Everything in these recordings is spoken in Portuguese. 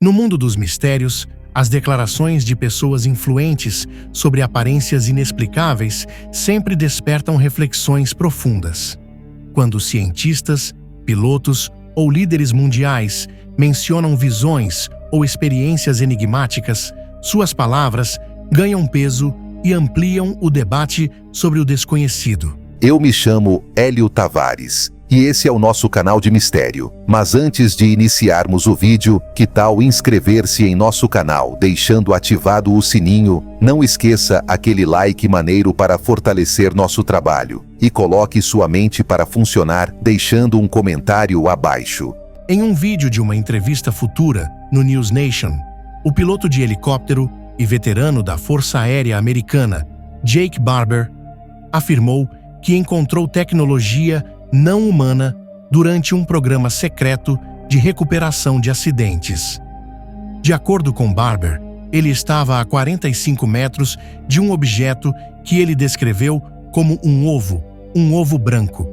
No mundo dos mistérios, as declarações de pessoas influentes sobre aparências inexplicáveis sempre despertam reflexões profundas. Quando cientistas, pilotos ou líderes mundiais mencionam visões ou experiências enigmáticas, suas palavras ganham peso e ampliam o debate sobre o desconhecido. Eu me chamo Hélio Tavares e esse é o nosso canal de mistério. Mas antes de iniciarmos o vídeo, que tal inscrever-se em nosso canal deixando ativado o sininho? Não esqueça aquele like maneiro para fortalecer nosso trabalho. E coloque sua mente para funcionar deixando um comentário abaixo. Em um vídeo de uma entrevista futura no News Nation, o piloto de helicóptero e veterano da Força Aérea Americana, Jake Barber, afirmou que encontrou tecnologia não humana durante um programa secreto de recuperação de acidentes. De acordo com Barber, ele estava a 45 metros de um objeto que ele descreveu como um ovo branco.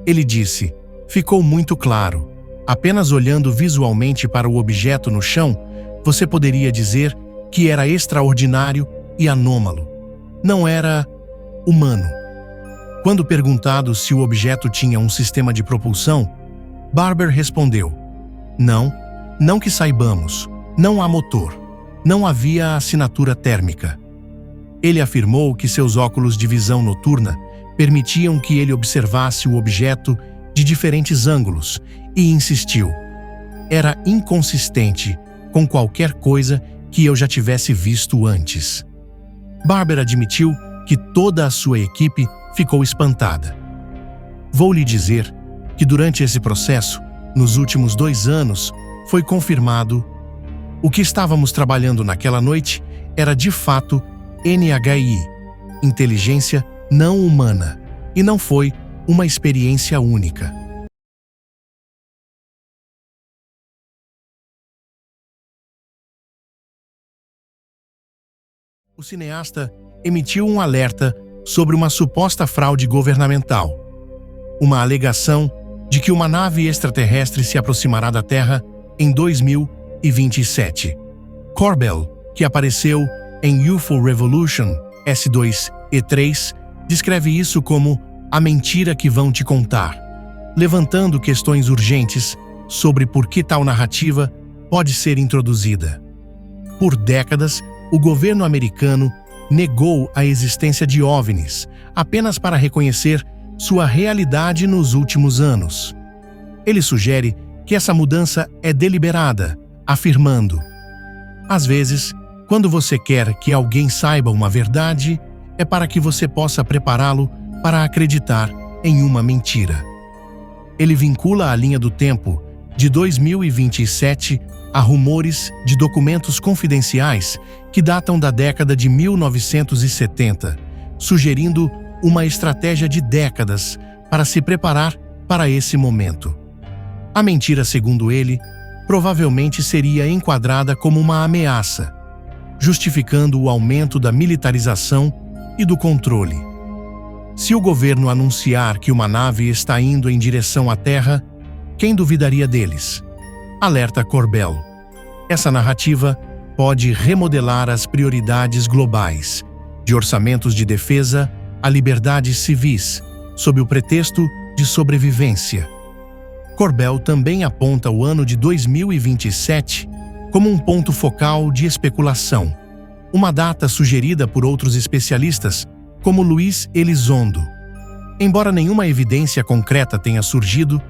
Ele disse: "Ficou muito claro. Apenas olhando visualmente para o objeto no chão, você poderia dizer que era extraordinário e anômalo. Não era humano." Quando perguntado se o objeto tinha um sistema de propulsão, Barber respondeu: Não que saibamos. Não há motor. Não havia assinatura térmica." Ele afirmou que seus óculos de visão noturna permitiam que ele observasse o objeto de diferentes ângulos e insistiu: "Era inconsistente com qualquer coisa que eu já tivesse visto antes." Barber admitiu que toda a sua equipe ficou espantada. "Vou lhe dizer que durante esse processo, nos últimos 2 anos, foi confirmado o que estávamos trabalhando naquela noite era de fato NHI, inteligência não humana, e não foi uma experiência única." O cineasta emitiu um alerta sobre uma suposta fraude governamental, uma alegação de que uma nave extraterrestre se aproximará da Terra em 2027. Corbell, que apareceu em UFO Revolution S2 e 3, descreve isso como a mentira que vão te contar, levantando questões urgentes sobre por que tal narrativa pode ser introduzida. Por décadas, o governo americano negou a existência de OVNIs apenas para reconhecer sua realidade nos últimos anos. Ele sugere que essa mudança é deliberada, afirmando: "Às vezes, quando você quer que alguém saiba uma verdade, é para que você possa prepará-lo para acreditar em uma mentira." Ele vincula a linha do tempo de 2027 a rumores de documentos confidenciais que datam da década de 1970, sugerindo uma estratégia de décadas para se preparar para esse momento. A mentira, segundo ele, provavelmente seria enquadrada como uma ameaça, justificando o aumento da militarização e do controle. Se o governo anunciar que uma nave está indo em direção à Terra, quem duvidaria deles? Alerta Corbell. Essa narrativa pode remodelar as prioridades globais, de orçamentos de defesa a liberdades civis, sob o pretexto de sobrevivência. Corbell também aponta o ano de 2027 como um ponto focal de especulação, uma data sugerida por outros especialistas, como Luiz Elizondo. Embora nenhuma evidência concreta tenha surgido,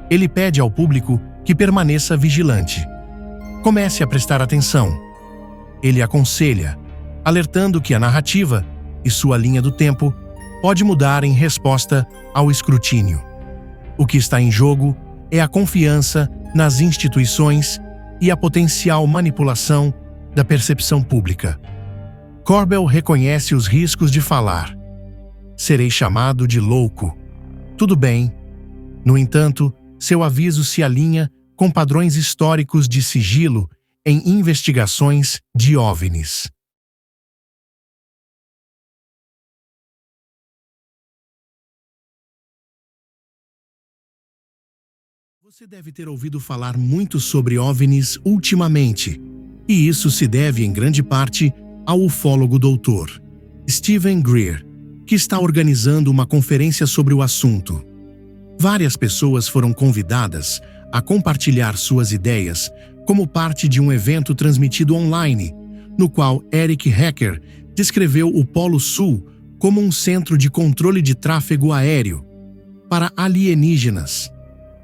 ele pede ao público que permaneça vigilante. Comece a prestar atenção. Ele aconselha, alertando que a narrativa e sua linha do tempo pode mudar em resposta ao escrutínio. O que está em jogo é a confiança nas instituições e a potencial manipulação da percepção pública. Corbell reconhece os riscos de falar: "Serei chamado de louco." Tudo bem. No entanto, seu aviso se alinha com padrões históricos de sigilo em investigações de OVNIs. Você deve ter ouvido falar muito sobre OVNIs ultimamente. E isso se deve em grande parte ao ufólogo doutor Stephen Greer, que está organizando uma conferência sobre o assunto. Várias pessoas foram convidadas a compartilhar suas ideias como parte de um evento transmitido online, no qual Eric Hacker descreveu o Polo Sul como um centro de controle de tráfego aéreo para alienígenas.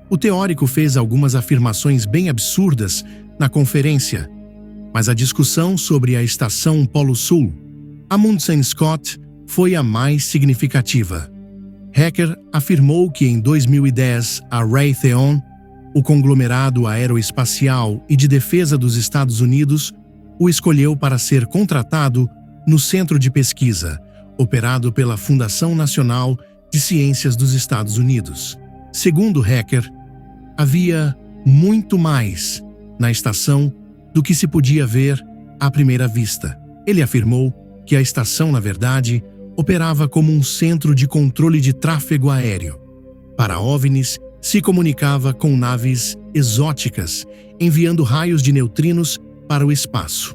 O teórico fez algumas afirmações bem absurdas na conferência, mas a discussão sobre a estação Polo Sul, Amundsen Scott, foi a mais significativa. Hacker afirmou que em 2010 a Raytheon, o conglomerado aeroespacial e de defesa dos Estados Unidos, o escolheu para ser contratado no centro de pesquisa, operado pela Fundação Nacional de Ciências dos Estados Unidos. Segundo Hacker, havia muito mais na estação do que se podia ver à primeira vista. Ele afirmou que a estação, na verdade, operava como um centro de controle de tráfego aéreo. Para OVNIs, se comunicava com naves exóticas, enviando raios de neutrinos para o espaço.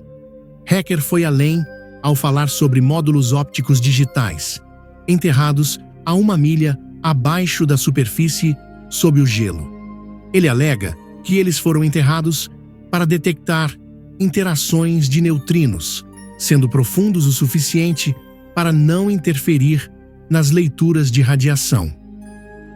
Hacker foi além ao falar sobre módulos ópticos digitais, enterrados a 1 milha abaixo da superfície sob o gelo. Ele alega que eles foram enterrados para detectar interações de neutrinos, sendo profundos o suficiente para não interferir nas leituras de radiação.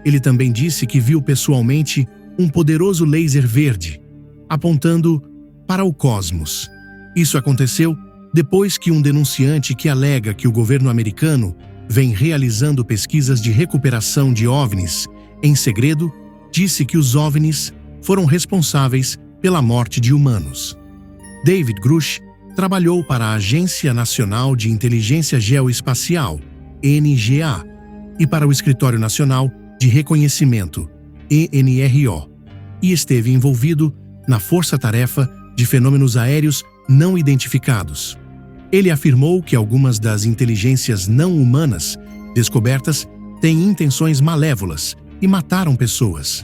Ele também disse que viu pessoalmente um poderoso laser verde, apontando para o cosmos. Isso aconteceu depois que um denunciante que alega que o governo americano vem realizando pesquisas de recuperação de OVNIs em segredo, disse que os OVNIs foram responsáveis pela morte de humanos. David Grush trabalhou para a Agência Nacional de Inteligência Geoespacial, NGA, e para o Escritório Nacional de Reconhecimento, ENRO, e esteve envolvido na Força-Tarefa de Fenômenos Aéreos Não Identificados. Ele afirmou que algumas das inteligências não humanas descobertas têm intenções malévolas e mataram pessoas.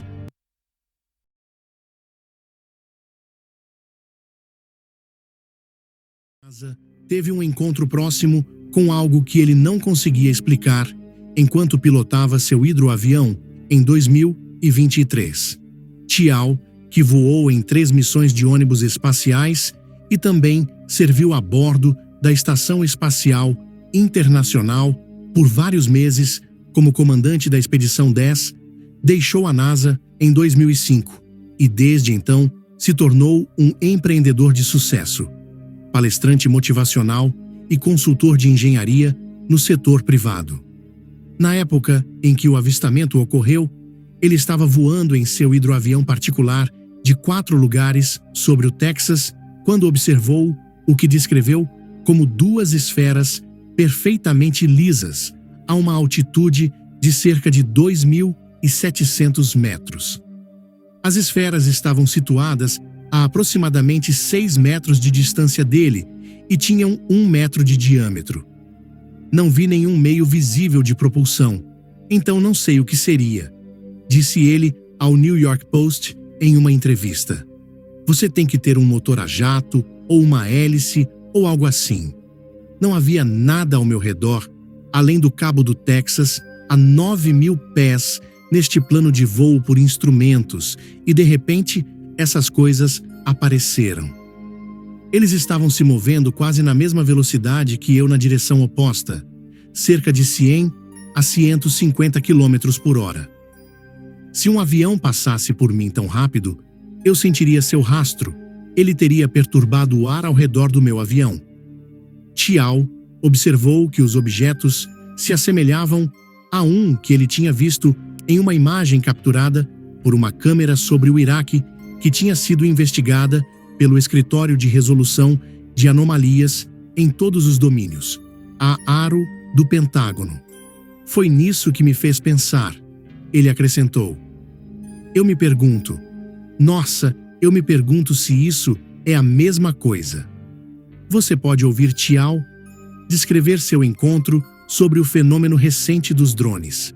Teve um encontro próximo com algo que ele não conseguia explicar enquanto pilotava seu hidroavião em 2023. Tiao, que voou em 3 missões de ônibus espaciais e também serviu a bordo da Estação Espacial Internacional por vários meses como comandante da Expedição 10, deixou a NASA em 2005 e desde então se tornou um empreendedor de sucesso, palestrante motivacional e consultor de engenharia no setor privado. Na época em que o avistamento ocorreu, ele estava voando em seu hidroavião particular de 4 lugares sobre o Texas quando observou o que descreveu como 2 esferas perfeitamente lisas a uma altitude de cerca de 2.700 metros. As esferas estavam situadas a aproximadamente 6 metros de distância dele e tinham 1 metro de diâmetro. Não vi nenhum meio visível de propulsão, então não sei o que seria, disse ele ao New York Post em uma entrevista. Você tem que ter um motor a jato, ou uma hélice, ou algo assim. Não havia nada ao meu redor, além do Cabo do Texas, a 9.000 pés, neste plano de voo por instrumentos, e de repente, essas coisas apareceram. Eles estavam se movendo quase na mesma velocidade que eu na direção oposta, cerca de 100 a 150 km por hora. Se um avião passasse por mim tão rápido, eu sentiria seu rastro. Ele teria perturbado o ar ao redor do meu avião. Tiao observou que os objetos se assemelhavam a um que ele tinha visto em uma imagem capturada por uma câmera sobre o Iraque que tinha sido investigada pelo Escritório de Resolução de Anomalias em todos os domínios, a ARO do Pentágono. Foi nisso que me fez pensar. Ele acrescentou. Eu me pergunto se isso é a mesma coisa. Você pode ouvir Tiao descrever seu encontro sobre o fenômeno recente dos drones.